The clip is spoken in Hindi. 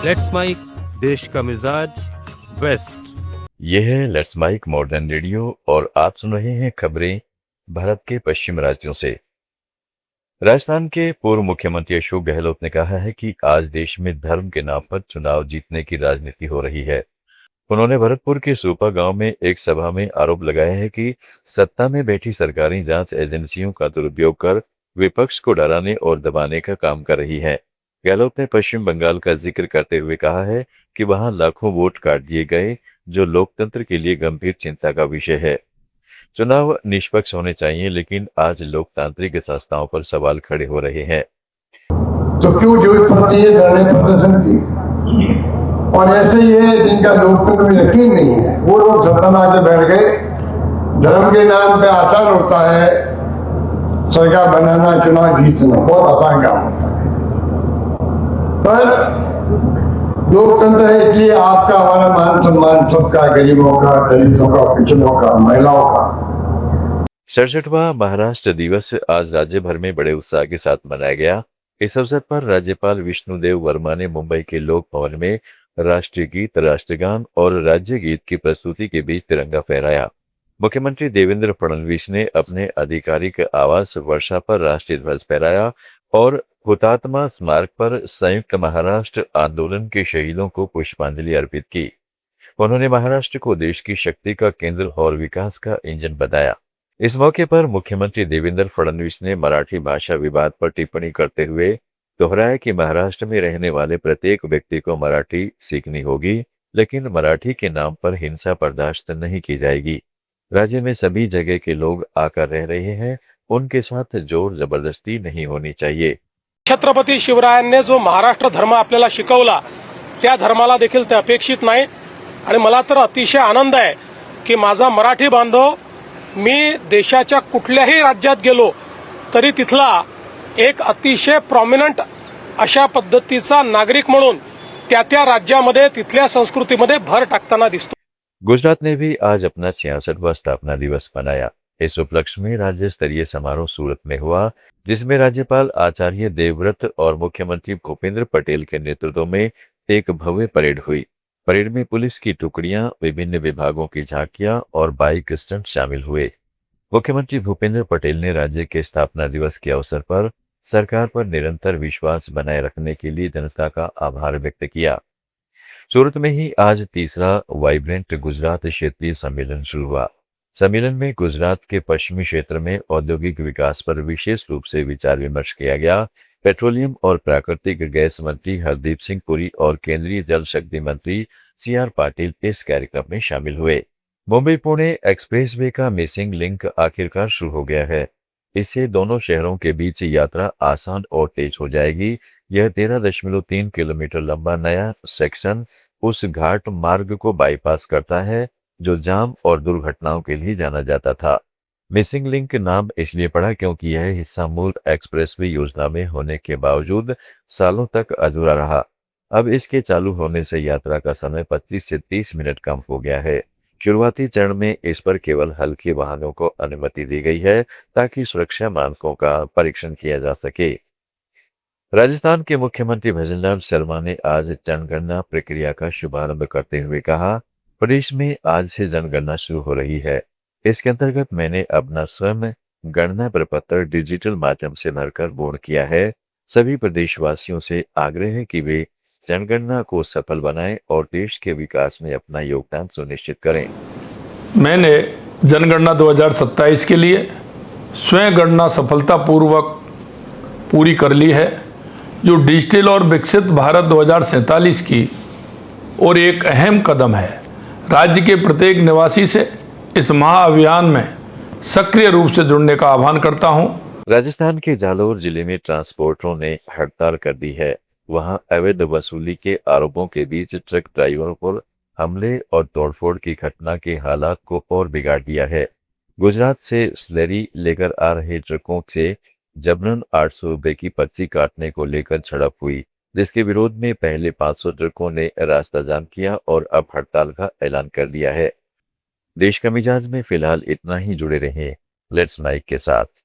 लेट्स माइक, देश का मिजाज, वेस्ट। यह है लेट्स माइक मॉडर्न रेडियो और आप सुन रहे हैं खबरें भारत के पश्चिम राज्यों से। राजस्थान के पूर्व मुख्यमंत्री अशोक गहलोत ने कहा है कि आज देश में धर्म के नाम पर चुनाव जीतने की राजनीति हो रही है। उन्होंने भरतपुर के सूपा गांव में एक सभा में आरोप लगाया है कि सत्ता में बैठी सरकारी जांच एजेंसियों का दुरुपयोग कर विपक्ष को डराने और दबाने का काम कर रही है। गहलोत ने पश्चिम बंगाल का जिक्र करते हुए कहा है कि वहां लाखों वोट काट दिए गए, जो लोकतंत्र के लिए गंभीर चिंता का विषय है। चुनाव निष्पक्ष होने चाहिए, लेकिन आज लोकतांत्रिक संस्थाओं पर सवाल खड़े हो रहे हैं। तो क्यों जरूरत पड़ती है धरने प्रदर्शन की? और ऐसे ही है जिनका लोकतंत्र में यकीन नहीं है, वो लोग सत्ता में आके बैठ गए। धर्म के नाम पे आसान होता है सरकार बनाना, चुनाव जीतना बहुत आसान काम होता है। पर लोकतंत्र है कि आपका हमारा मान सम्मान सबका, गरीबों का, दलितों का, पिछड़ों का, महिलाओं का। 67वां महाराष्ट्र दिवस आज राज्य भर में बड़े उत्साह के साथ मनाया गया। इस अवसर पर राज्यपाल विष्णुदेव वर्मा ने मुंबई के लोक भवन में राष्ट्रीय गीत, राष्ट्रगान और राज्य गीत की प्रस्तुति के बीच तिरंगा फहराया। मुख्यमंत्री देवेंद्र फडणवीस ने अपने आधिकारिक आवास वर्षा पर राष्ट्रीय ध्वज फहराया और हुतात्मा स्मारक पर संयुक्त महाराष्ट्र आंदोलन के शहीदों को पुष्पांजलि अर्पित की। उन्होंने महाराष्ट्र को देश की शक्ति का केंद्र और विकास का इंजन बताया। इस मौके पर मुख्यमंत्री देवेंद्र फडणवीस ने मराठी भाषा विवाद पर टिप्पणी करते हुए दोहराया कि महाराष्ट्र में रहने वाले प्रत्येक व्यक्ति को मराठी सीखनी होगी, लेकिन मराठी के नाम पर हिंसा बर्दाश्त नहीं की जाएगी। राज्य में सभी जगह के लोग आकर रह रहे हैं, उनके साथ जोर जबरदस्ती नहीं होनी चाहिए। छत्रपती शिवरायांनी जो महाराष्ट्र धर्म आपल्याला शिकवला, त्या धर्माला देखील ते अपेक्षित नाही। आणि मला तर अतिशय आनंद आहे की माझा मराठी बांधव, मी देशाच्या कुठल्याही राज्यात गेलो तरी तिथला एक अतिशय प्रॉमिनंट अशा पद्धतीचा नागरिक म्हणून त्या राज्यामध्ये तिथल्या संस्कृतीमध्ये भर टाकताना दिसतो। गुजरात ने भी आज अपना 66वां स्थापना दिवस मनाया। इस उपलक्ष्य में राज्य स्तरीय समारोह सूरत में हुआ, जिसमें राज्यपाल आचार्य देवव्रत और मुख्यमंत्री भूपेंद्र पटेल के नेतृत्व में एक भव्य परेड हुई। परेड में पुलिस की टुकड़ियां, विभिन्न विभागों की झांकियां और बाइक स्टंट शामिल हुए। मुख्यमंत्री भूपेंद्र पटेल ने राज्य के स्थापना दिवस के अवसर पर सरकार पर निरंतर विश्वास बनाए रखने के लिए जनता का आभार व्यक्त किया। सूरत में ही आज तीसरा वाइब्रेंट गुजरात क्षेत्रीय सम्मेलन शुरू हुआ। सम्मेलन में गुजरात के पश्चिमी क्षेत्र में औद्योगिक विकास पर विशेष रूप से विचार विमर्श किया गया। पेट्रोलियम और प्राकृतिक गैस मंत्री हरदीप सिंह पुरी और केंद्रीय जल शक्ति मंत्री CR पाटिल इस कार्यक्रम में शामिल हुए। मुंबई पुणे एक्सप्रेसवे का मिसिंग लिंक आखिरकार शुरू हो गया है। इससे दोनों शहरों के बीच यात्रा आसान और तेज हो जाएगी। यह 13.3 किलोमीटर लंबा नया सेक्शन उस घाट मार्ग को बाईपास करता है जो जाम और दुर्घटनाओं के लिए जाना जाता था। मिसिंग लिंक नाम इसलिए पड़ा क्योंकि यह हिस्सा मूल एक्सप्रेसवे योजना में होने के बावजूद सालों तक अधूरा रहा। अब इसके चालू होने से यात्रा का समय 25 से 30 मिनट कम हो गया है। शुरुआती चरण में इस पर केवल हल्के वाहनों को अनुमति दी गई है, ताकि सुरक्षा मानकों का परीक्षण किया जा सके। राजस्थान के मुख्यमंत्री भजनलाल शर्मा ने आज जनगणना प्रक्रिया का शुभारंभ करते हुए कहा, प्रदेश में आज से जनगणना शुरू हो रही है। इसके अंतर्गत मैंने अपना स्वयं गणना प्रपत्र डिजिटल माध्यम से भरकर पूर्ण किया है। सभी प्रदेशवासियों से आग्रह है कि वे जनगणना को सफल बनाएं और देश के विकास में अपना योगदान सुनिश्चित करें। मैंने जनगणना 2027 के लिए स्वयं गणना सफलतापूर्वक पूरी कर ली है, जो डिजिटल और विकसित भारत 2047 की और एक अहम कदम है। राज्य के प्रत्येक निवासी से इस महाअभियान में सक्रिय रूप से जुड़ने का आह्वान करता हूं। राजस्थान के जालोर जिले में ट्रांसपोर्टरों ने हड़ताल कर दी है। वहां अवैध वसूली के आरोपों के बीच ट्रक ड्राइवरों पर हमले और तोड़फोड़ की घटना के हालात को और बिगाड़ दिया है। गुजरात से स्लेरी लेकर आ रहे ट्रकों से जबरन 800 रुपए की पर्ची काटने को लेकर झड़प हुई, जिसके विरोध में पहले 500 ट्रकों ने रास्ता जाम किया और अब हड़ताल का ऐलान कर दिया है। देश का मिजाज में फिलहाल इतना ही। जुड़े रहें लेट्स माइक के साथ।